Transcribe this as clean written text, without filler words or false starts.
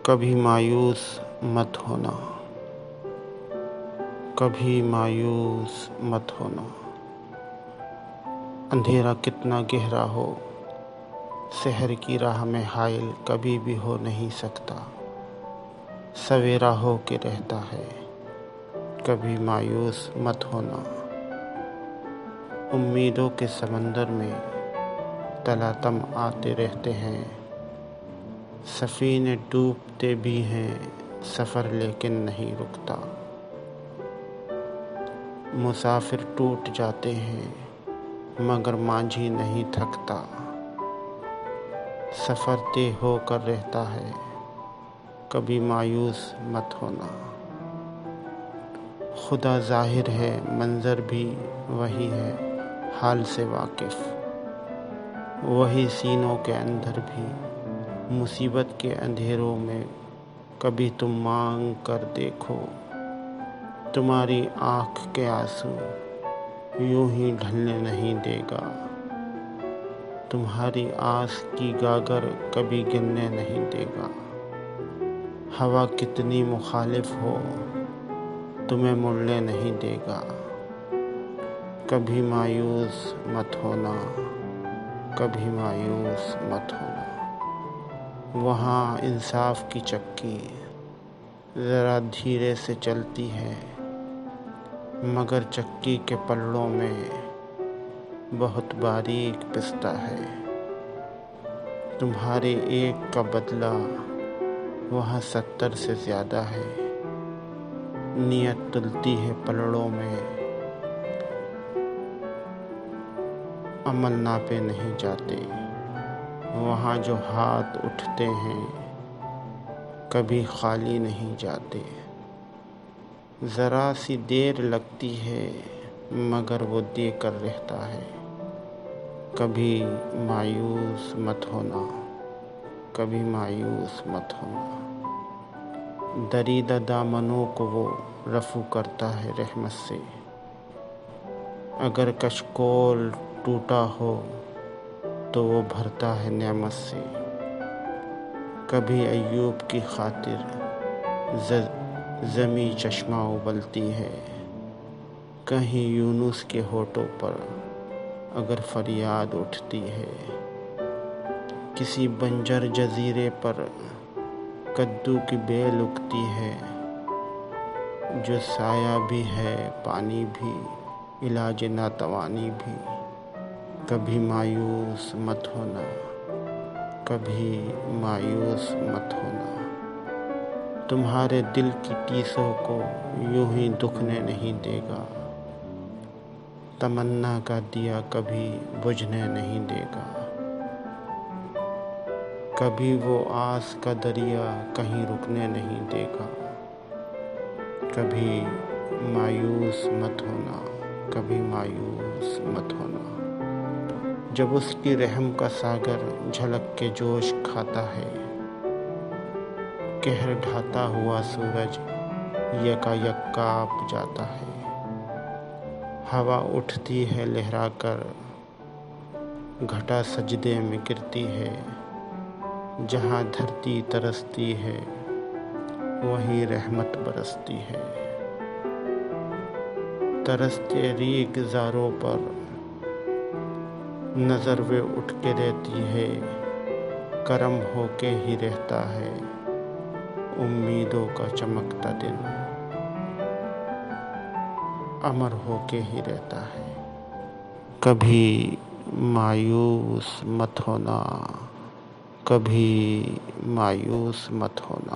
کبھی مایوس مت ہونا، کبھی مایوس مت ہونا۔ اندھیرا کتنا گہرا ہو، سحر کی راہ میں حائل کبھی بھی ہو نہیں سکتا۔ سویرا ہو کے رہتا ہے، کبھی مایوس مت ہونا۔ امیدوں کے سمندر میں تلاطم آتے رہتے ہیں، سفینے ڈوبتے بھی ہیں، سفر لیکن نہیں رکتا۔ مسافر ٹوٹ جاتے ہیں مگر مانجھی نہیں تھکتا۔ سفر طے ہو کر رہتا ہے، کبھی مایوس مت ہونا۔ خدا ظاہر ہے، منظر بھی وہی ہے، حال سے واقف۔ وہی سینوں کے اندر بھی مصیبت کے اندھیروں میں کبھی تم مانگ کر دیکھو۔ تمہاری آنکھ کے آنسو یوں ہی ڈھلنے نہیں دے گا۔ تمہاری آس کی گاگر کبھی گرنے نہیں دے گا۔ ہوا کتنی مخالف ہو، تمہیں مڑنے نہیں دے گا۔ کبھی مایوس مت ہونا، کبھی مایوس مت ہونا۔ وہاں انصاف کی چکی ذرا دھیرے سے چلتی ہے، مگر چکی کے پلڑوں میں بہت باریک پستہ ہے۔ تمہارے ایک کا بدلہ وہاں 70 سے زیادہ ہے۔ نیت تلتی ہے پلڑوں میں، عمل ناپے نہیں جاتے۔ وہاں جو ہاتھ اٹھتے ہیں کبھی خالی نہیں جاتے۔ ذرا سی دیر لگتی ہے مگر وہ دے کر رہتا ہے۔ کبھی مایوس مت ہونا، کبھی مایوس مت ہونا۔ دریدہ دامنوں کو وہ رفو کرتا ہے رحمت سے۔ اگر کشکول ٹوٹا ہو تو وہ بھرتا ہے نعمت سے۔ کبھی ایوب کی خاطر زمیں چشمہ ابلتی ہے۔ کہیں یونس کے ہونٹوں پر اگر فریاد اٹھتی ہے۔ کسی بنجر جزیرے پر کدو کی بیل اگتی ہے، جو سایہ بھی ہے، پانی بھی، علاج ناتوانی بھی۔ کبھی مایوس مت ہونا، کبھی مایوس مت ہونا۔ تمہارے دل کی ٹیسوں کو یوں ہی دکھنے نہیں دے گا۔ تمنا کا دیا کبھی بجھنے نہیں دے گا۔ کبھی وہ آس کا دریا کہیں رکنے نہیں دے گا۔ کبھی مایوس مت ہونا، کبھی مایوس مت ہونا۔ جب اس کی رحم کا ساگر جھلک کے جوش کھاتا ہے، قہر ڈھاتا ہوا سورج یکا یک کانپ جاتا ہے۔ ہوا اٹھتی ہے لہرا کر، گھٹا سجدے میں گرتی ہے۔ جہاں دھرتی ترستی ہے، وہیں رحمت برستی ہے۔ ترستے ریگ زاروں پر نظر وہ اٹھ کے رہتی ہے۔ کرم ہو کے ہی رہتا ہے، امیدوں کا چمکتا دن امر ہو کے ہی رہتا ہے۔ کبھی مایوس مت ہونا، کبھی مایوس مت ہونا۔